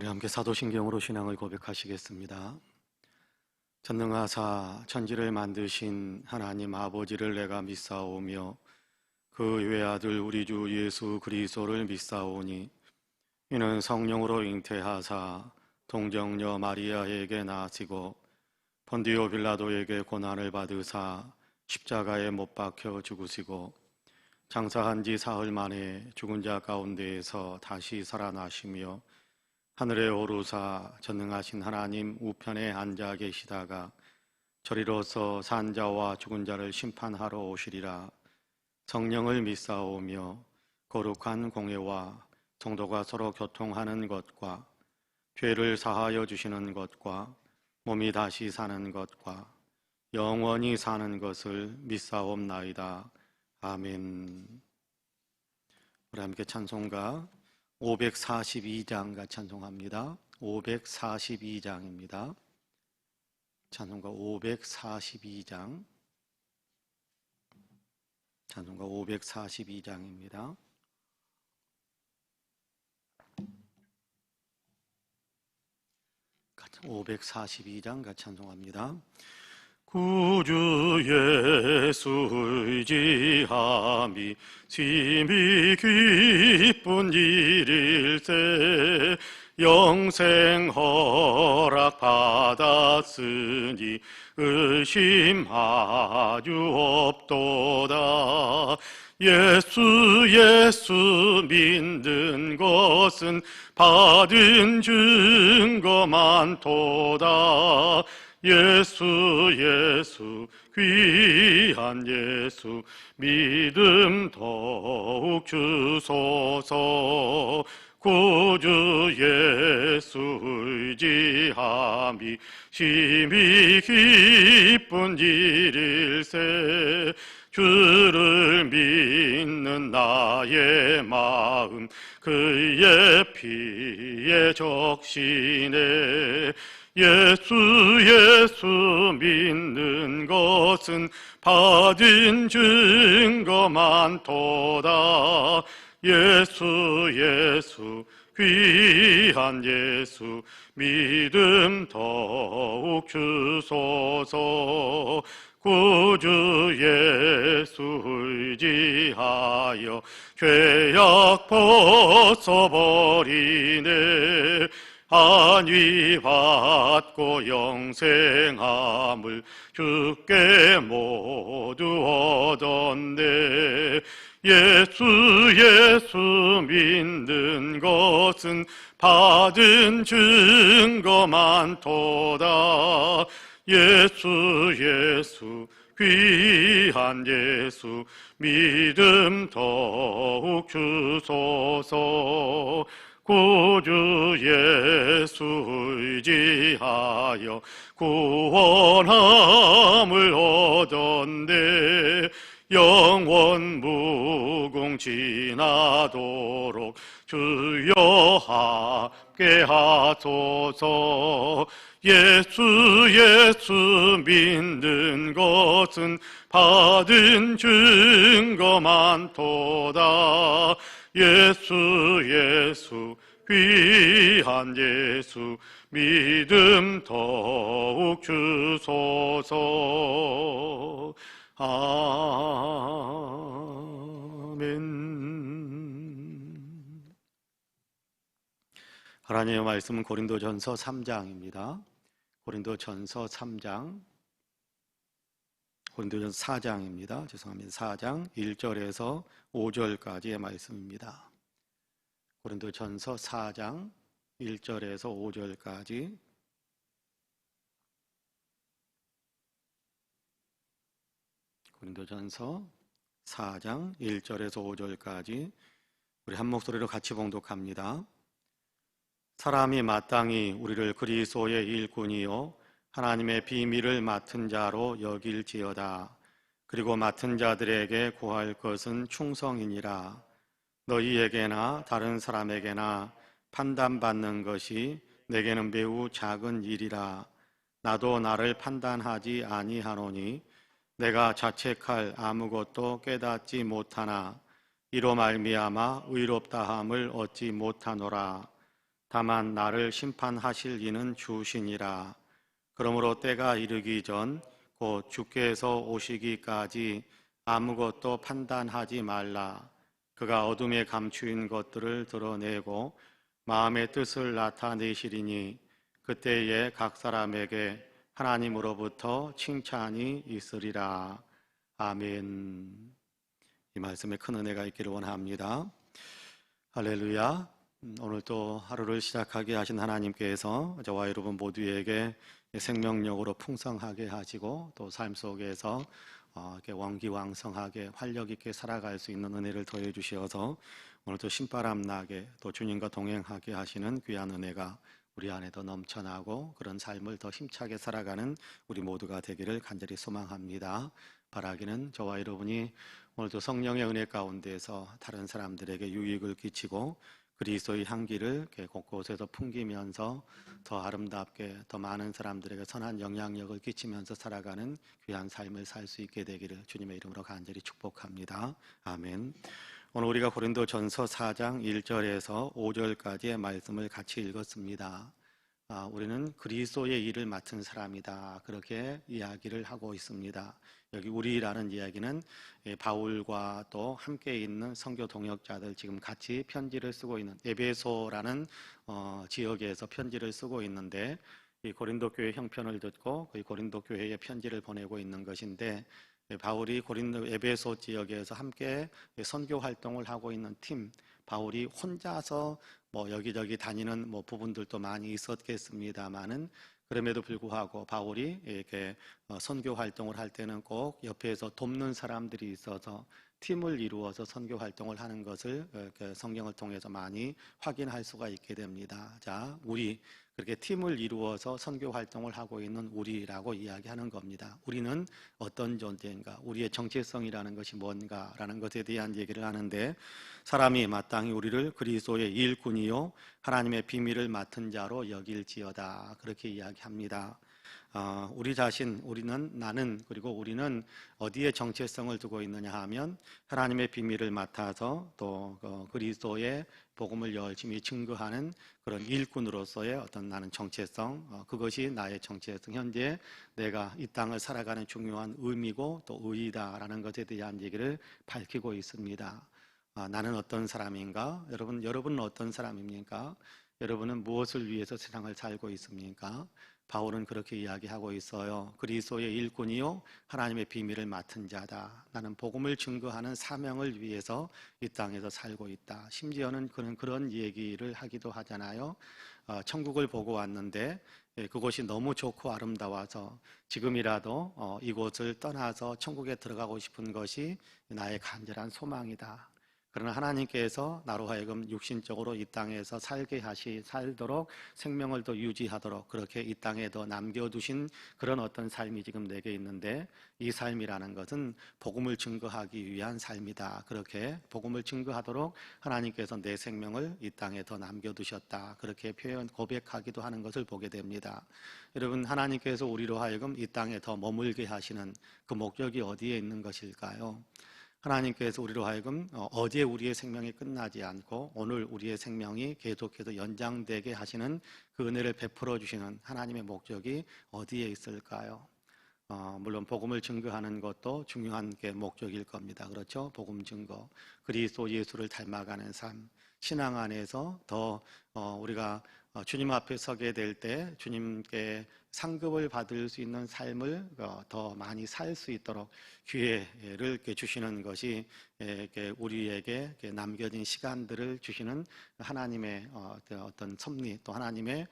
우리 함께 사도신경으로 신앙을 고백하시겠습니다. 전능하사 천지를 만드신 하나님 아버지를 내가 믿사오며 그 외아들 우리 주 예수 그리스도를 믿사오니 이는 성령으로 잉태하사 동정녀 마리아에게 나시고 본디오 빌라도에게 고난을 받으사 십자가에 못 박혀 죽으시고 장사한 지 사흘 만에 죽은 자 가운데에서 다시 살아나시며 하늘에 오르사 전능하신 하나님 우편에 앉아 계시다가 저리로서 산 자와 죽은 자를 심판하러 오시리라. 성령을 믿사오며 거룩한 공회와 성도가 서로 교통하는 것과 죄를 사하여 주시는 것과 몸이 다시 사는 것과 영원히 사는 것을 믿사옵나이다. 아멘. 우리 함께 찬송가 542장과 찬송합니다. 542장입니다. 찬송가 542장. 찬송가 542장입니다. 같이 542장 같이 찬송합니다. 구주 예수 의지함이 심히 기쁜 일일세. 영생 허락 받았으니 의심하주 없도다. 예수 믿는 것은 받은 증거 많도다. 예수 귀한 예수 믿음 더욱 주소서. 구주 예수 의지함이 심히 기쁜 일일세. 주를 믿는 나의 마음 그의 피에 적시네. 예수 믿는 것은 받은 증거 많도다. 예수 귀한 예수 믿음 더욱 주소서. 구주 예수 의지하여 죄악 벗어버리네. 안위 받고 영생함을 주께 모두 얻었네. 예수 믿는 것은 받은 증거 많도다. 예수 귀한 예수 믿음 더욱 주소서. 구주 예수 의지하여 구원함을 얻었네. 영원 무궁지나도록 주여 함께 하소서. 예수 믿는 것은 받은 증거 많도다. 예수 귀한 예수 믿음 더욱 주소서. 아멘. 하나님의 말씀은 고린도전서 3장입니다. 고린도전서 3장, 고린도전서 4장입니다. 죄송합니다. 4장 1절에서 5절까지의 말씀입니다. 고린도전서 4장 1절에서 5절까지. 고린도전서 4장 1절에서 5절까지 우리 한 목소리로 같이 봉독합니다. 사람이 마땅히 우리를 그리스도의 일꾼이요 하나님의 비밀을 맡은 자로 여길지어다. 그리고 맡은 자들에게 구할 것은 충성이니라. 너희에게나 다른 사람에게나 판단받는 것이 내게는 매우 작은 일이라. 나도 나를 판단하지 아니하노니 내가 자책할 아무것도 깨닫지 못하나 이로 말미암아 의롭다함을 얻지 못하노라. 다만 나를 심판하실 이는 주시니라. 그러므로 때가 이르기 전 곧 주께서 오시기까지 아무것도 판단하지 말라. 그가 어둠에 감추인 것들을 드러내고 마음의 뜻을 나타내시리니 그때에 각 사람에게 하나님으로부터 칭찬이 있으리라. 아멘. 이 말씀에 큰 은혜가 있기를 원합니다. 할렐루야. 오늘 또 하루를 시작하게 하신 하나님께서 저와 여러분 모두에게 생명력으로 풍성하게 하시고 또 삶 속에서 이렇게 원기왕성하게 활력 있게 살아갈 수 있는 은혜를 더해 주셔서 오늘도 신바람 나게 또 주님과 동행하게 하시는 귀한 은혜가 우리 안에 더 넘쳐나고 그런 삶을 더 힘차게 살아가는 우리 모두가 되기를 간절히 소망합니다. 바라기는 저와 여러분이 오늘도 성령의 은혜 가운데서 다른 사람들에게 유익을 끼치고 그리스도의 향기를 곳곳에서 풍기면서 더 아름답게 더 많은 사람들에게 선한 영향력을 끼치면서 살아가는 귀한 삶을 살 수 있게 되기를 주님의 이름으로 간절히 축복합니다. 아멘. 오늘 우리가 고린도전서 4장 1절에서 5절까지의 말씀을 같이 읽었습니다. 우리는 그리스도의 일을 맡은 사람이다. 그렇게 이야기를 하고 있습니다. 여기 우리라는 이야기는 바울과 또 함께 있는 선교 동역자들 지금 같이 편지를 쓰고 있는 에베소라는 지역에서 편지를 쓰고 있는데 이 고린도 교회 형편을 듣고 그 고린도 교회에 편지를 보내고 있는 것인데 바울이 고린도 에베소 지역에서 함께 선교 활동을 하고 있는 팀 바울이 혼자서 여기저기 다니는 부분들도 많이 있었겠습니다만은 그럼에도 불구하고 바울이 이렇게 선교 활동을 할 때는 꼭 옆에서 돕는 사람들이 있어서 팀을 이루어서 선교 활동을 하는 것을 성경을 통해서 많이 확인할 수가 있게 됩니다. 자, 우리 그렇게 팀을 이루어서 선교 활동을 하고 있는 우리라고 이야기하는 겁니다. 우리는 어떤 존재인가? 우리의 정체성이라는 것이 뭔가라는 것에 대한 얘기를 하는데 사람이 마땅히 우리를 그리스도의 일꾼이요 하나님의 비밀을 맡은 자로 여길지어다 그렇게 이야기합니다. 우리 자신, 우리는 나는 그리고 우리는 어디에 정체성을 두고 있느냐 하면 하나님의 비밀을 맡아서 또 그리스도의 복음을 열심히 증거하는 그런 일꾼으로서의 어떤 나는 정체성, 그것이 나의 정체성, 현재 내가 이 땅을 살아가는 중요한 의미고 또 의의다라는 것에 대한 얘기를 밝히고 있습니다. 나는 어떤 사람인가? 여러분은 어떤 사람입니까? 여러분은 무엇을 위해서 세상을 살고 있습니까? 바울은 그렇게 이야기하고 있어요. 그리스도의 일꾼이요 하나님의 비밀을 맡은 자다. 나는 복음을 증거하는 사명을 위해서 이 땅에서 살고 있다. 심지어는 그는 그런 얘기를 하기도 하잖아요. 천국을 보고 왔는데 그곳이 너무 좋고 아름다워서 지금이라도 이곳을 떠나서 천국에 들어가고 싶은 것이 나의 간절한 소망이다. 그러나 하나님께서 나로 하여금 육신적으로 이 땅에서 살도록 생명을 더 유지하도록 그렇게 이 땅에 더 남겨두신 그런 어떤 삶이 지금 내게 있는데 이 삶이라는 것은 복음을 증거하기 위한 삶이다. 그렇게 복음을 증거하도록 하나님께서 내 생명을 이 땅에 더 남겨두셨다. 그렇게 고백하기도 하는 것을 보게 됩니다. 여러분, 하나님께서 우리로 하여금 이 땅에 더 머물게 하시는 그 목적이 어디에 있는 것일까요? 하나님께서 우리로 하여금 어제 우리의 생명이 끝나지 않고 오늘 우리의 생명이 계속해서 연장되게 하시는 그 은혜를 베풀어 주시는 하나님의 목적이 어디에 있을까요? 물론 복음을 증거하는 것도 중요한 게 목적일 겁니다. 그렇죠? 복음 증거, 그리스도 예수를 닮아가는 삶, 신앙 안에서 더 우리가 주님 앞에 서게 될 때 주님께 상급을 받을 수 있는 삶을 더 많이 살 수 있도록 기회를 주시는 것이 우리에게 남겨진 시간들을 주시는 하나님의 어떤 섭리 또 하나님의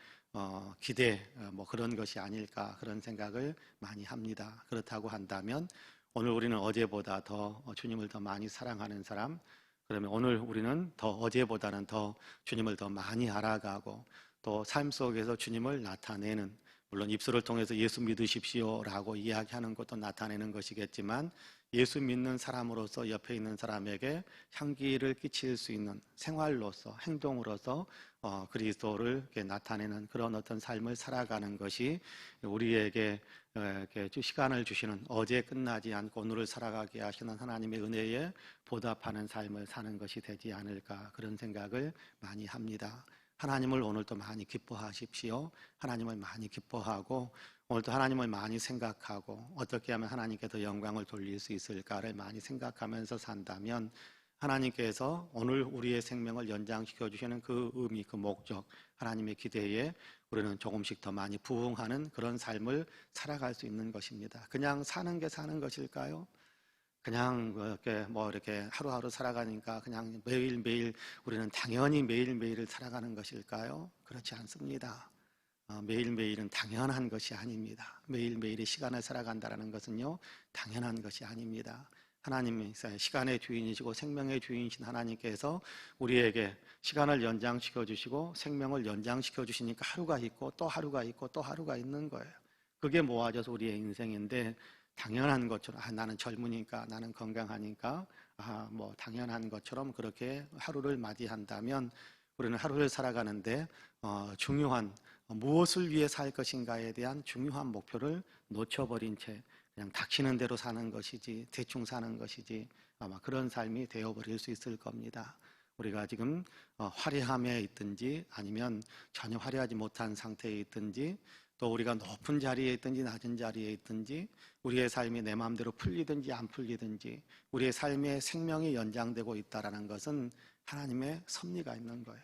기대 그런 것이 아닐까 그런 생각을 많이 합니다. 그렇다고 한다면 오늘 우리는 어제보다 더 주님을 더 많이 사랑하는 사람 그러면 오늘 우리는 더 어제보다는 더 주님을 더 많이 알아가고 또 삶 속에서 주님을 나타내는 물론 입술을 통해서 예수 믿으십시오라고 이야기하는 것도 나타내는 것이겠지만 예수 믿는 사람으로서 옆에 있는 사람에게 향기를 끼칠 수 있는 생활로서 행동으로서 그리스도를 이렇게 나타내는 그런 어떤 삶을 살아가는 것이 우리에게 이렇게 시간을 주시는 어제 끝나지 않고 오늘을 살아가게 하시는 하나님의 은혜에 보답하는 삶을 사는 것이 되지 않을까 그런 생각을 많이 합니다. 하나님을 오늘도 많이 기뻐하십시오. 하나님을 많이 기뻐하고 오늘도 하나님을 많이 생각하고 어떻게 하면 하나님께 더 영광을 돌릴 수 있을까를 많이 생각하면서 산다면 하나님께서 오늘 우리의 생명을 연장시켜 주시는 그 의미, 그 목적, 하나님의 기대에 우리는 조금씩 더 많이 부응하는 그런 삶을 살아갈 수 있는 것입니다. 그냥 사는 게 사는 것일까요? 그냥 이렇게 하루하루 살아가니까 그냥 매일매일 우리는 당연히 매일매일을 살아가는 것일까요? 그렇지 않습니다. 매일매일은 당연한 것이 아닙니다. 매일매일의 시간을 살아간다는 것은요, 당연한 것이 아닙니다. 하나님이 시간의 주인이시고 생명의 주인이신 하나님께서 우리에게 시간을 연장시켜 주시고 생명을 연장시켜 주시니까 하루가 있고 또 하루가 있고 또 하루가 있는 거예요. 그게 모아져서 우리의 인생인데 당연한 것처럼 나는 젊으니까 나는 건강하니까 뭐 당연한 것처럼 그렇게 하루를 맞이한다면 우리는 하루를 살아가는데 중요한 무엇을 위해 살 것인가에 대한 중요한 목표를 놓쳐버린 채 그냥 닥치는 대로 사는 것이지 대충 사는 것이지 아마 그런 삶이 되어버릴 수 있을 겁니다. 우리가 지금 화려함에 있든지 아니면 전혀 화려하지 못한 상태에 있든지 또 우리가 높은 자리에 있든지 낮은 자리에 있든지 우리의 삶이 내 마음대로 풀리든지 안 풀리든지 우리의 삶의 생명이 연장되고 있다는 것은 하나님의 섭리가 있는 거예요.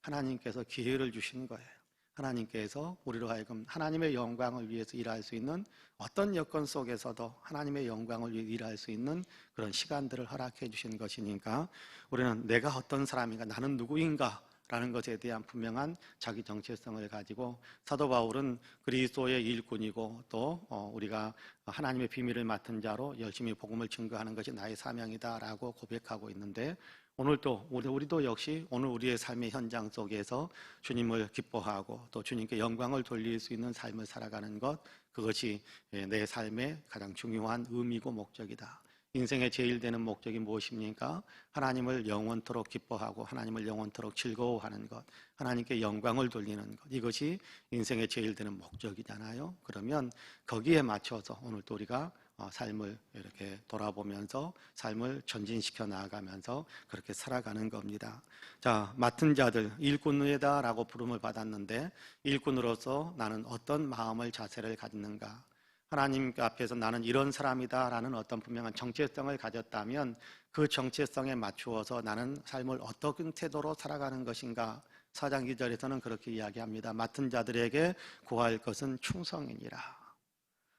하나님께서 기회를 주신 거예요. 하나님께서 우리로 하여금 하나님의 영광을 위해서 일할 수 있는 어떤 여건 속에서도 하나님의 영광을 위해 일할 수 있는 그런 시간들을 허락해 주신 것이니까 우리는 내가 어떤 사람인가, 나는 누구인가 라는 것에 대한 분명한 자기 정체성을 가지고 사도 바울은 그리스도의 일꾼이고 또 우리가 하나님의 비밀을 맡은 자로 열심히 복음을 증거하는 것이 나의 사명이다라고 고백하고 있는데 오늘도 우리도 역시 오늘 우리의 삶의 현장 속에서 주님을 기뻐하고 또 주님께 영광을 돌릴 수 있는 삶을 살아가는 것, 그것이 내 삶의 가장 중요한 의미고 목적이다. 인생의 제일 되는 목적이 무엇입니까? 하나님을 영원토록 기뻐하고 하나님을 영원토록 즐거워하는 것, 하나님께 영광을 돌리는 것, 이것이 인생의 제일 되는 목적이잖아요. 그러면 거기에 맞춰서 오늘도 우리가 삶을 이렇게 돌아보면서 삶을 전진시켜 나아가면서 그렇게 살아가는 겁니다. 자, 맡은 자들, 일꾼이다라고 부름을 받았는데 일꾼으로서 나는 어떤 마음을 자세를 갖는가? 하나님 앞에서 나는 이런 사람이다라는 어떤 분명한 정체성을 가졌다면 그 정체성에 맞추어서 나는 삶을 어떤 태도로 살아가는 것인가? 4장 2절에서는 그렇게 이야기합니다. 맡은 자들에게 구할 것은 충성이니라.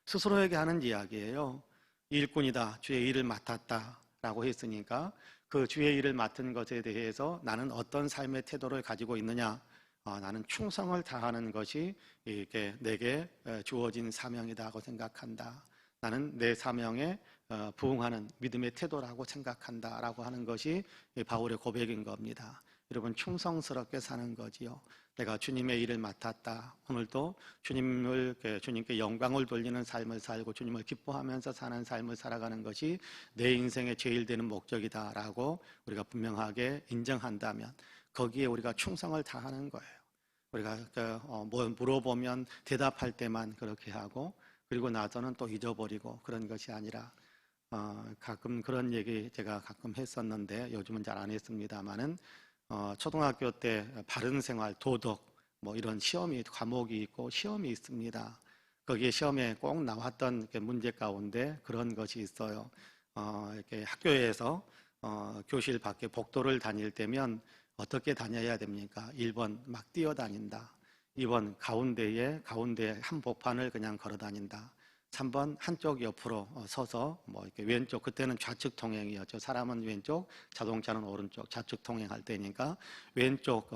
스스로에게 하는 이야기예요. 일꾼이다, 주의 일을 맡았다라고 했으니까 그 주의 일을 맡은 것에 대해서 나는 어떤 삶의 태도를 가지고 있느냐? 나는 충성을 다하는 것이 이렇게 내게 주어진 사명이다고 생각한다. 나는 내 사명에 부응하는 믿음의 태도라고 생각한다라고 하는 것이 바울의 고백인 겁니다. 여러분, 충성스럽게 사는 거지요. 내가 주님의 일을 맡았다. 오늘도 주님께 영광을 돌리는 삶을 살고 주님을 기뻐하면서 사는 삶을 살아가는 것이 내 인생의 제일 되는 목적이다라고 우리가 분명하게 인정한다면 거기에 우리가 충성을 다하는 거예요. 우리가 뭐 물어보면 대답할 때만 그렇게 하고 그리고 나서는 또 잊어버리고 그런 것이 아니라 가끔 그런 얘기 제가 가끔 했었는데 요즘은 잘 안 했습니다만은 초등학교 때 바른 생활, 도덕 뭐 이런 시험이 과목이 있고 시험이 있습니다. 거기에 시험에 꼭 나왔던 문제 가운데 그런 것이 있어요. 이렇게 학교에서 교실 밖에 복도를 다닐 때면 어떻게 다녀야 됩니까? 1번 막 뛰어다닌다. 2번 가운데 한복판을 그냥 걸어 다닌다. 3번 한쪽 옆으로 서서 뭐 이렇게 왼쪽, 그때는 좌측 통행이었죠. 사람은 왼쪽, 자동차는 오른쪽, 좌측 통행할 때니까 왼쪽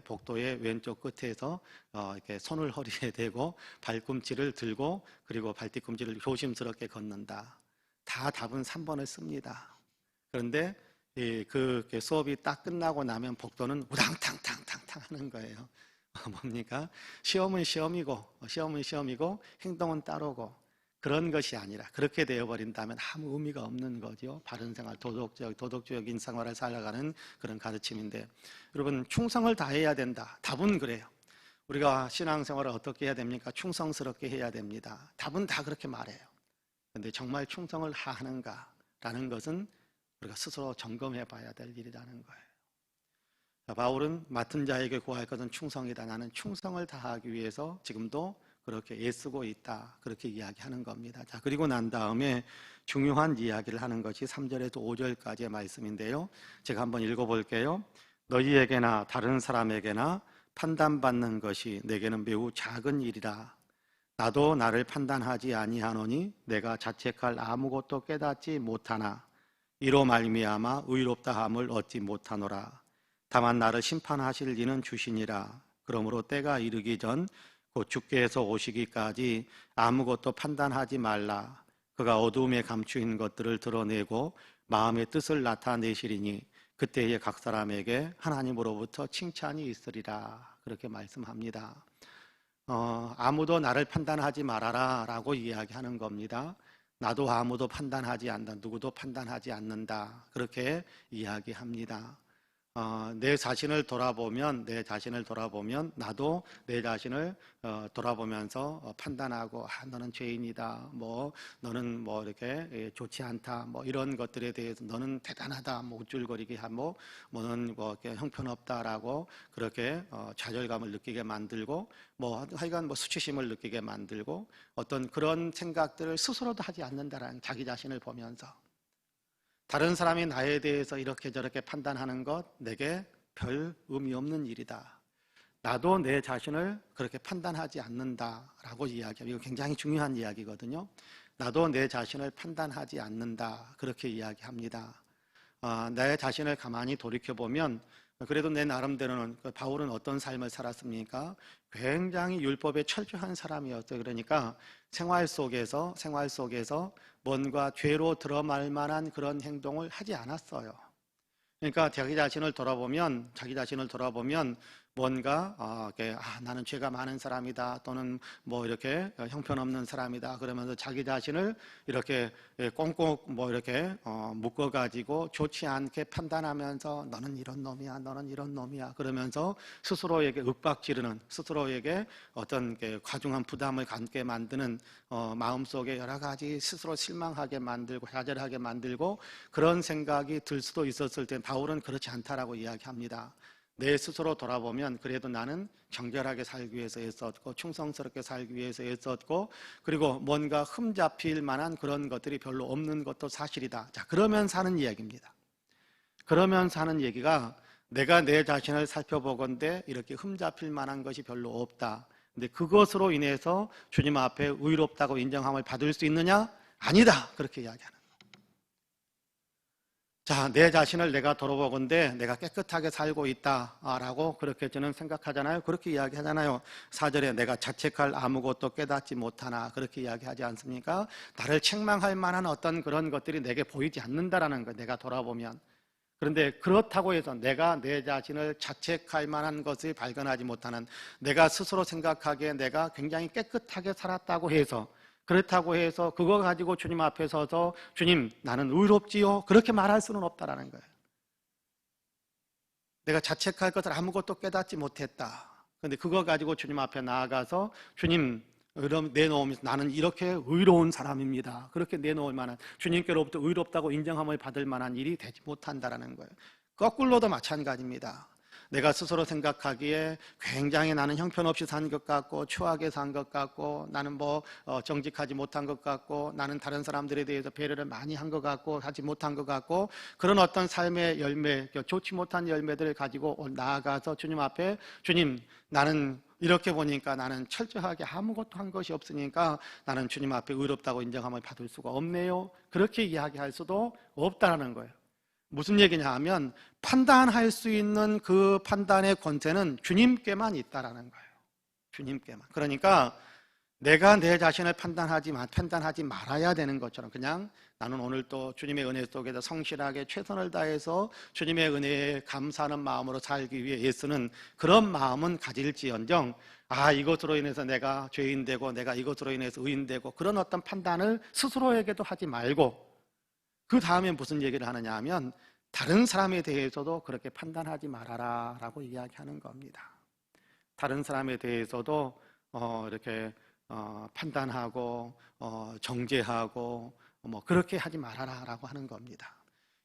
복도의 왼쪽 끝에서 이렇게 손을 허리에 대고 발꿈치를 들고 그리고 발뒤꿈치를 조심스럽게 걷는다. 다 답은 3번을 씁니다. 그런데 그 수업이 딱 끝나고 나면 복도는 우당탕탕탕탕 하는 거예요. 뭡니까? 시험은 시험이고 행동은 따르고 그런 것이 아니라 그렇게 되어버린다면 아무 의미가 없는 거죠. 바른 생활, 도덕적인 생활을 살아가는 그런 가르침인데 여러분, 충성을 다해야 된다. 답은 그래요. 우리가 신앙생활을 어떻게 해야 됩니까? 충성스럽게 해야 됩니다. 답은 다 그렇게 말해요. 그런데 정말 충성을 하는가라는 것은 우리가 스스로 점검해 봐야 될 일이라는 거예요. 바울은 맡은 자에게 구할 것은 충성이다. 나는 충성을 다하기 위해서 지금도 그렇게 애쓰고 있다. 그렇게 이야기하는 겁니다. 자, 그리고 난 다음에 중요한 이야기를 하는 것이 3절에서 5절까지의 말씀인데요. 제가 한번 읽어볼게요. 너희에게나 다른 사람에게나 판단받는 것이 내게는 매우 작은 일이라. 나도 나를 판단하지 아니하노니 내가 자책할 아무것도 깨닫지 못하나 이로 말미암아 의롭다함을 얻지 못하노라. 다만 나를 심판하실 이는 주시니라. 그러므로 때가 이르기 전 곧 주께서 오시기까지 아무것도 판단하지 말라. 그가 어두움에 감추인 것들을 드러내고 마음의 뜻을 나타내시리니 그때에 각 사람에게 하나님으로부터 칭찬이 있으리라. 그렇게 말씀합니다. 아무도 나를 판단하지 말아라 라고 이야기하는 겁니다. 나도 아무도 판단하지 않는다. 누구도 판단하지 않는다. 그렇게 이야기합니다. 내 자신을 돌아보면 나도 내 자신을 돌아보면서 판단하고 너는 죄인이다. 너는 이렇게 좋지 않다. 이런 것들에 대해서 너는 대단하다. 우쭐거리게 하고 너는 이렇게 형편없다라고 그렇게 좌절감을 느끼게 만들고 하여간 수치심을 느끼게 만들고 어떤 그런 생각들을 스스로도 하지 않는다라는 자기 자신을 보면서 다른 사람이 나에 대해서 이렇게 저렇게 판단하는 것 내게 별 의미 없는 일이다. 나도 내 자신을 그렇게 판단하지 않는다라고 이야기합니다. 이거 굉장히 중요한 이야기거든요. 나도 내 자신을 판단하지 않는다. 그렇게 이야기합니다. 내 자신을 가만히 돌이켜보면 그래도 내 나름대로는 바울은 어떤 삶을 살았습니까? 굉장히 율법에 철저한 사람이었어요. 그러니까 생활 속에서 뭔가 죄로 들어말 만한 그런 행동을 하지 않았어요. 그러니까 자기 자신을 돌아보면 뭔가 나는 죄가 많은 사람이다 또는 이렇게 형편없는 사람이다 그러면서 자기 자신을 이렇게 꽁꽁 이렇게 묶어가지고 좋지 않게 판단하면서 너는 이런 놈이야 그러면서 스스로에게 윽박지르는 스스로에게 어떤 과중한 부담을 갖게 만드는 마음속에 여러 가지 스스로 실망하게 만들고 좌절하게 만들고 그런 생각이 들 수도 있었을 때 바울은 그렇지 않다라고 이야기합니다. 내 스스로 돌아보면 그래도 나는 정결하게 살기 위해서 애썼고 충성스럽게 살기 위해서 애썼고 그리고 뭔가 흠잡힐 만한 그런 것들이 별로 없는 것도 사실이다. 자, 그러면 사는 이야기입니다. 그러면 사는 얘기가 내가 내 자신을 살펴보건대 이렇게 흠잡힐 만한 것이 별로 없다. 근데 그것으로 인해서 주님 앞에 의롭다고 인정함을 받을 수 있느냐? 아니다. 그렇게 이야기하는. 자, 내 자신을 내가 돌아보건대 내가 깨끗하게 살고 있다라고 그렇게 저는 생각하잖아요. 그렇게 이야기하잖아요. 4절에 내가 자책할 아무것도 깨닫지 못하나 그렇게 이야기하지 않습니까? 나를 책망할 만한 어떤 그런 것들이 내게 보이지 않는다라는 거예요. 내가 돌아보면. 그런데 그렇다고 해서 내가 내 자신을 자책할 만한 것을 발견하지 못하는 내가 스스로 생각하기에 내가 굉장히 깨끗하게 살았다고 해서 그렇다고 해서 그거 가지고 주님 앞에 서서 주님 나는 의롭지요 그렇게 말할 수는 없다라는 거예요. 내가 자책할 것을 아무것도 깨닫지 못했다. 그런데 그거 가지고 주님 앞에 나아가서 주님 내놓으면서 나는 이렇게 의로운 사람입니다. 그렇게 내놓을 만한 주님께로부터 의롭다고 인정함을 받을 만한 일이 되지 못한다라는 거예요. 거꾸로도 마찬가지입니다. 내가 스스로 생각하기에 굉장히 나는 형편없이 산 것 같고 추하게 산 것 같고 나는 정직하지 못한 것 같고 나는 다른 사람들에 대해서 배려를 많이 한 것 같고 하지 못한 것 같고 그런 어떤 삶의 열매 좋지 못한 열매들을 가지고 나아가서 주님 앞에 주님 나는 이렇게 보니까 나는 철저하게 아무것도 한 것이 없으니까 나는 주님 앞에 의롭다고 인정함을 받을 수가 없네요. 그렇게 이야기할 수도 없다는 거예요. 무슨 얘기냐 하면 판단할 수 있는 그 판단의 권세는 주님께만 있다라는 거예요. 주님께만. 그러니까 내가 내 자신을 판단하지 말아야 되는 것처럼 그냥 나는 오늘 또 주님의 은혜 속에서 성실하게 최선을 다해서 주님의 은혜에 감사하는 마음으로 살기 위해 애쓰는 그런 마음은 가질지언정 이것으로 인해서 내가 죄인 되고 내가 이것으로 인해서 의인 되고 그런 어떤 판단을 스스로에게도 하지 말고 그 다음에 무슨 얘기를 하느냐 하면 다른 사람에 대해서도 그렇게 판단하지 말아라 라고 이야기하는 겁니다. 다른 사람에 대해서도 이렇게 판단하고 정죄하고 그렇게 하지 말아라 라고 하는 겁니다.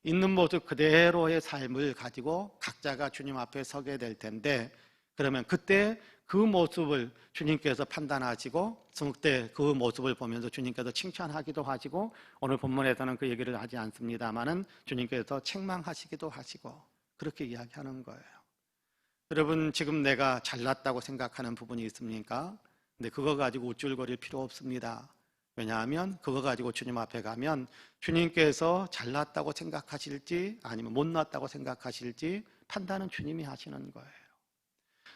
있는 모습 그대로의 삶을 가지고 각자가 주님 앞에 서게 될 텐데, 그러면 그때 그 모습을 주님께서 판단하시고 그때 그 모습을 보면서 주님께서 칭찬하기도 하시고, 오늘 본문에서는 그 얘기를 하지 않습니다만은 주님께서 책망하시기도 하시고 그렇게 이야기하는 거예요. 여러분, 지금 내가 잘났다고 생각하는 부분이 있습니까? 근데 그거 가지고 우쭐거릴 필요 없습니다. 왜냐하면 그거 가지고 주님 앞에 가면 주님께서 잘났다고 생각하실지 아니면 못났다고 생각하실지 판단은 주님이 하시는 거예요.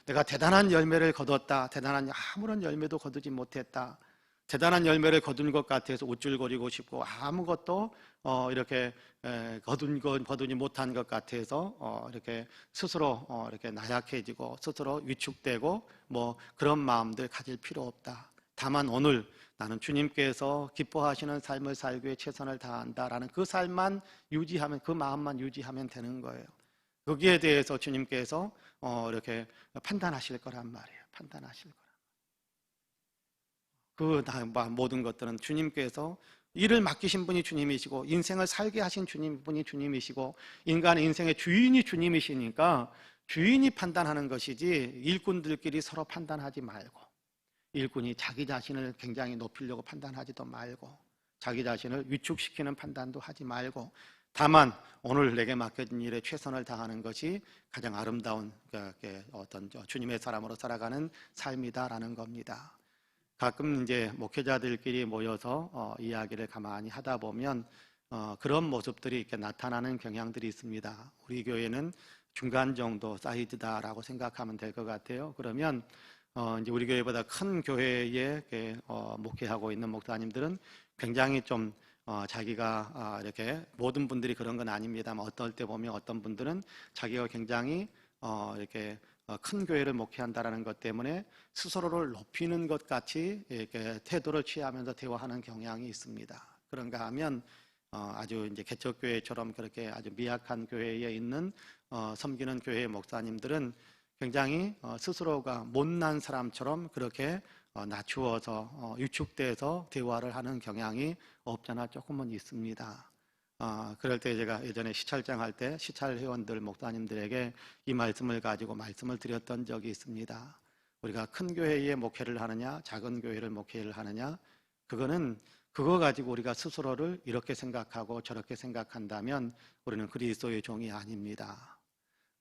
내가 대단한 열매를 거뒀다, 대단한 아무런 열매도 거두지 못했다, 대단한 열매를 거둔 것 같아서 우쭐거리고 싶고 아무것도 이렇게 거두지 못한 것 같아서 이렇게 스스로 이렇게 나약해지고 스스로 위축되고 뭐 그런 마음들 가질 필요 없다. 다만 오늘 나는 주님께서 기뻐하시는 삶을 살기 위해 최선을 다한다라는 그 삶만 유지하면, 그 마음만 유지하면 되는 거예요. 거기에 대해서 주님께서 이렇게 판단하실 거란 말이에요. 판단하실 거란. 그 모든 것들은 주님께서 일을 맡기신 분이 주님이시고 인생을 살게 하신 분이 주님이시고 인간의 인생의 주인이 주님이시니까 주인이 판단하는 것이지 일꾼들끼리 서로 판단하지 말고, 일꾼이 자기 자신을 굉장히 높이려고 판단하지도 말고 자기 자신을 위축시키는 판단도 하지 말고, 다만 오늘 내게 맡겨진 일에 최선을 다하는 것이 가장 아름다운 어떤 주님의 사람으로 살아가는 삶이다라는 겁니다. 가끔 이제 목회자들끼리 모여서 이야기를 가만히 하다 보면 그런 모습들이 이렇게 나타나는 경향들이 있습니다. 우리 교회는 중간 정도 사이즈다라고 생각하면 될 것 같아요. 그러면 이제 우리 교회보다 큰 교회에 목회하고 있는 목사님들은 굉장히 좀 자기가 이렇게 모든 분들이 그런 건 아닙니다만 어떨 때 보면 어떤 분들은 자기가 굉장히 이렇게 큰 교회를 목회한다라는 것 때문에 스스로를 높이는 것 같이 이렇게 태도를 취하면서 대화하는 경향이 있습니다. 그런가 하면 아주 이제 개척교회처럼 그렇게 아주 미약한 교회에 있는 섬기는 교회의 목사님들은 굉장히 스스로가 못난 사람처럼 그렇게 낮추어서 위축돼서 대화를 하는 경향이 없잖아 조금은 있습니다. 그럴 때 제가 예전에 시찰장 할 때 시찰 회원들 목사님들에게 이 말씀을 가지고 말씀을 드렸던 적이 있습니다. 우리가 큰 교회에 목회를 하느냐 작은 교회를 목회를 하느냐, 그거는 그거 가지고 우리가 스스로를 이렇게 생각하고 저렇게 생각한다면 우리는 그리스도의 종이 아닙니다.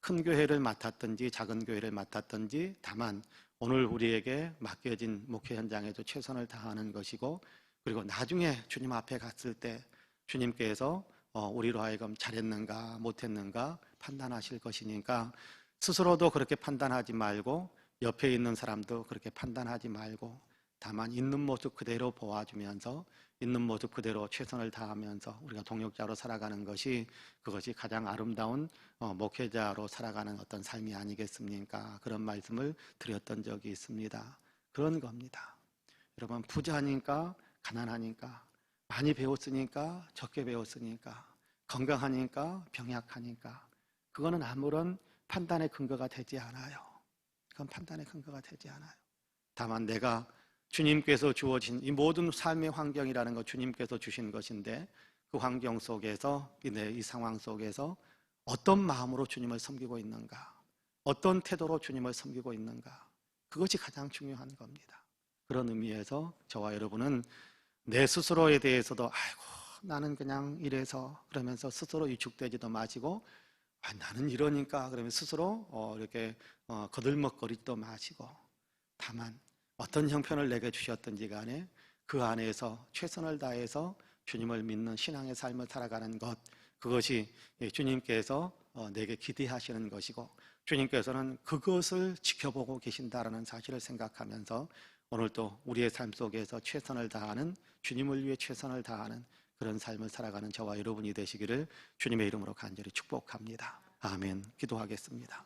큰 교회를 맡았든지 작은 교회를 맡았든지 다만 오늘 우리에게 맡겨진 목회 현장에도 최선을 다하는 것이고, 그리고 나중에 주님 앞에 갔을 때 주님께서 우리로 하여금 잘했는가 못했는가 판단하실 것이니까 스스로도 그렇게 판단하지 말고 옆에 있는 사람도 그렇게 판단하지 말고 다만 있는 모습 그대로 보아주면서 있는 모습 그대로 최선을 다하면서 우리가 동역자로 살아가는 것이, 그것이 가장 아름다운 목회자로 살아가는 어떤 삶이 아니겠습니까? 그런 말씀을 드렸던 적이 있습니다. 그런 겁니다. 여러분, 부자니까 가난하니까, 많이 배웠으니까 적게 배웠으니까, 건강하니까 병약하니까, 그거는 아무런 판단의 근거가 되지 않아요. 그건 판단의 근거가 되지 않아요. 다만 내가 주님께서 주어진 이 모든 삶의 환경이라는 것 주님께서 주신 것인데, 그 환경 속에서 이 상황 속에서 어떤 마음으로 주님을 섬기고 있는가, 어떤 태도로 주님을 섬기고 있는가, 그것이 가장 중요한 겁니다. 그런 의미에서 저와 여러분은 내 스스로에 대해서도 아이고 나는 그냥 이래서 그러면서 스스로 위축되지도 마시고, 나는 이러니까 그러면 스스로 이렇게 거들먹거리지도 마시고, 다만 어떤 형편을 내게 주셨든지 간에 그 안에서 최선을 다해서 주님을 믿는 신앙의 삶을 살아가는 것, 그것이 주님께서 내게 기대하시는 것이고 주님께서는 그것을 지켜보고 계신다라는 사실을 생각하면서 오늘도 우리의 삶 속에서 최선을 다하는, 주님을 위해 최선을 다하는 그런 삶을 살아가는 저와 여러분이 되시기를 주님의 이름으로 간절히 축복합니다. 아멘. 기도하겠습니다.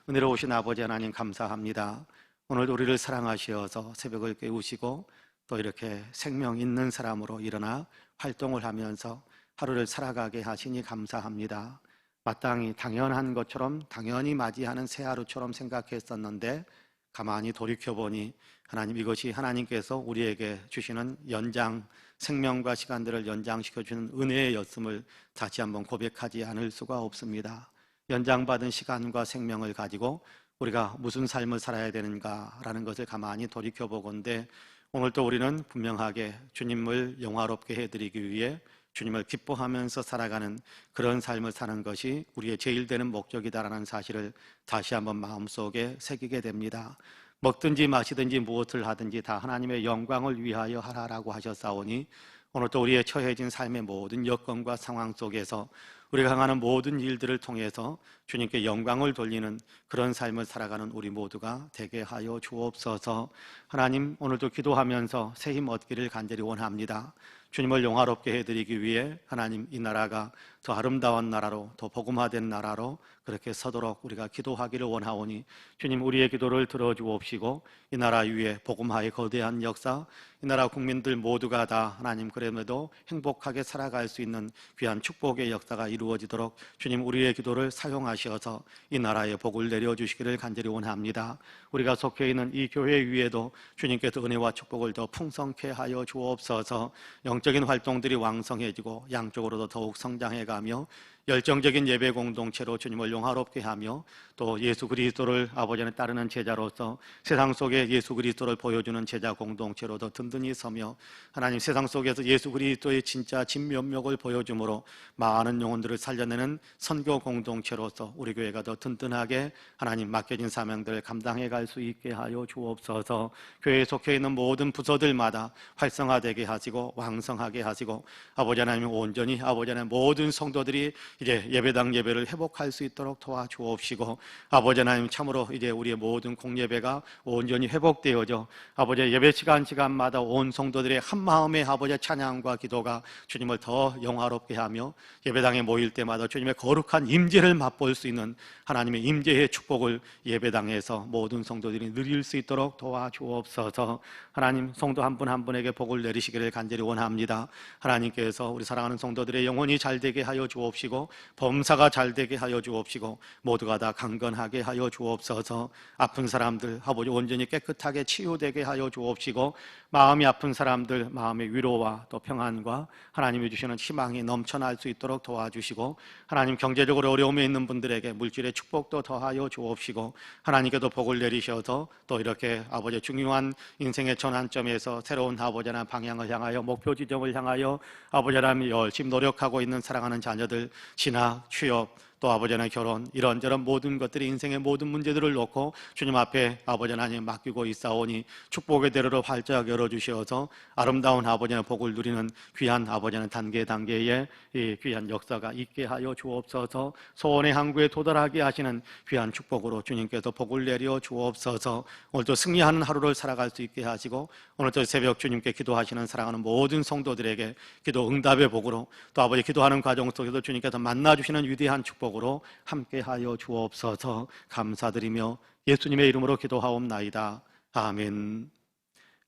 은혜로우신 아버지 하나님 감사합니다. 오늘 우리를 사랑하시어서 새벽을 깨우시고 또 이렇게 생명 있는 사람으로 일어나 활동을 하면서 하루를 살아가게 하시니 감사합니다. 마땅히 당연한 것처럼 당연히 맞이하는 새 하루처럼 생각했었는데 가만히 돌이켜보니 하나님, 이것이 하나님께서 우리에게 주시는 연장 생명과 시간들을 연장시켜주는 은혜였음을 다시 한번 고백하지 않을 수가 없습니다. 연장받은 시간과 생명을 가지고 우리가 무슨 삶을 살아야 되는가라는 것을 가만히 돌이켜보건대 오늘 또 우리는 분명하게 주님을 영화롭게 해드리기 위해 주님을 기뻐하면서 살아가는 그런 삶을 사는 것이 우리의 제일 되는 목적이다라는 사실을 다시 한번 마음속에 새기게 됩니다. 먹든지 마시든지 무엇을 하든지 다 하나님의 영광을 위하여 하라라고 하셨사오니 오늘 또 우리의 처해진 삶의 모든 여건과 상황 속에서 우리가 행하는 모든 일들을 통해서 주님께 영광을 돌리는 그런 삶을 살아가는 우리 모두가 되게 하여 주옵소서. 하나님, 오늘도 기도하면서 새 힘 얻기를 간절히 원합니다. 주님을 영화롭게 해드리기 위해 하나님, 이 나라가 더 아름다운 나라로, 더 복음화된 나라로 그렇게 서도록 우리가 기도하기를 원하오니 주님, 우리의 기도를 들어주옵시고 이 나라 위에 복음화의 거대한 역사, 이 나라 국민들 모두가 다 하나님 그럼에도 행복하게 살아갈 수 있는 귀한 축복의 역사가 이루어지도록 주님, 우리의 기도를 사용하셔서 이 나라에 복을 내려주시기를 간절히 원합니다. 우리가 속해 있는 이 교회 위에도 주님께서 은혜와 축복을 더 풍성케 하여 주옵소서. 영적인 활동들이 왕성해지고 양쪽으로도 더욱 성장해가며 열정적인 예배 공동체로 주님을 영화롭게 하며 또 예수 그리스도를 아버지를 따르는 제자로서 세상 속에 예수 그리스도를 보여주는 제자 공동체로 더 든든히 서며 하나님, 세상 속에서 예수 그리스도의 진짜 진면목을 보여줌으로 많은 영혼들을 살려내는 선교 공동체로서 우리 교회가 더 든든하게 하나님 맡겨진 사명들을 감당해 갈 수 있게 하여 주옵소서. 교회에 속해 있는 모든 부서들마다 활성화되게 하시고 왕성하게 하시고 아버지 하나님, 온전히 아버지 하나님 모든 성도들이 이제 예배당 예배를 회복할 수 있도록 도와주옵시고 아버지 하나님, 참으로 이제 우리의 모든 공예배가 온전히 회복되어져 아버지 예배 시간마다 온 성도들의 한 마음의 아버지 찬양과 기도가 주님을 더 영화롭게 하며 예배당에 모일 때마다 주님의 거룩한 임재를 맛볼 수 있는 하나님의 임재의 축복을 예배당에서 모든 성도들이 누릴 수 있도록 도와주옵소서. 하나님, 성도 한 분 한 분에게 복을 내리시기를 간절히 원합니다. 하나님께서 우리 사랑하는 성도들의 영혼이 잘 되게 하여 주옵시고 범사가 잘 되게 하여 주옵시고 모두가 다 강건하게 하여 주옵소서. 아픈 사람들 아버지 온전히 깨끗하게 치유되게 하여 주옵시고 마음이 아픈 사람들 마음의 위로와 또 평안과 하나님이 주시는 희망이 넘쳐날 수 있도록 도와주시고 하나님, 경제적으로 어려움에 있는 분들에게 물질의 축복도 더하여 주옵시고 하나님께도 복을 내리셔서 또 이렇게 아버지 중요한 인생의 전환점에서 새로운 아버지 하나님 방향을 향하여 목표 지점을 향하여 아버지 하나님 열심히 노력하고 있는 사랑하는 자녀들 진학, 취업 또 아버지 하나님 결혼 이런저런 모든 것들이 인생의 모든 문제들을 놓고 주님 앞에 아버지 하나님 맡기고 있사오니 축복의 대로로 활짝 열어주셔서 아름다운 아버지 하나님 복을 누리는 귀한 아버지 하나님 단계의 이 귀한 역사가 있게 하여 주옵소서. 소원의 항구에 도달하게 하시는 귀한 축복으로 주님께서 복을 내려 주옵소서. 오늘도 승리하는 하루를 살아갈 수 있게 하시고 오늘도 새벽 주님께 기도하시는 사랑하는 모든 성도들에게 기도 응답의 복으로 또 아버지 기도하는 과정 속에서 주님께서 만나주시는 위대한 축복으로 함께하여 주옵소서. 감사드리며 예수님의 이름으로 기도하옵나이다. 아멘.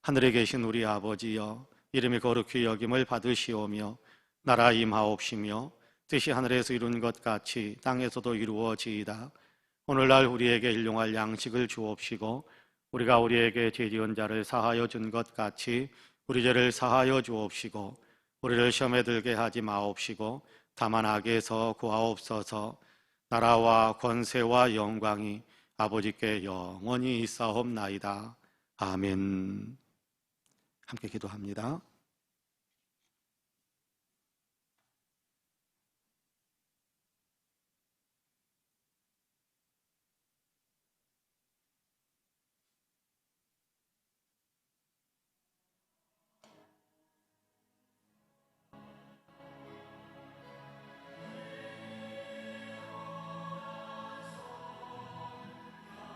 하늘에 계신 우리 아버지여, 이름이 거룩히 여김을 받으시오며 나라 임하옵시며 뜻이 하늘에서 이룬 것 같이 땅에서도 이루어지이다. 오늘날 우리에게 일용할 양식을 주옵시고 우리가 우리에게 죄 지은 자를 사하여 준 것 같이 우리 죄를 사하여 주옵시고 우리를 시험에 들게 하지 마옵시고 다만 악에서 구하옵소서. 나라와 권세와 영광이 아버지께 영원히 있사옵나이다. 아멘. 함께 기도합니다.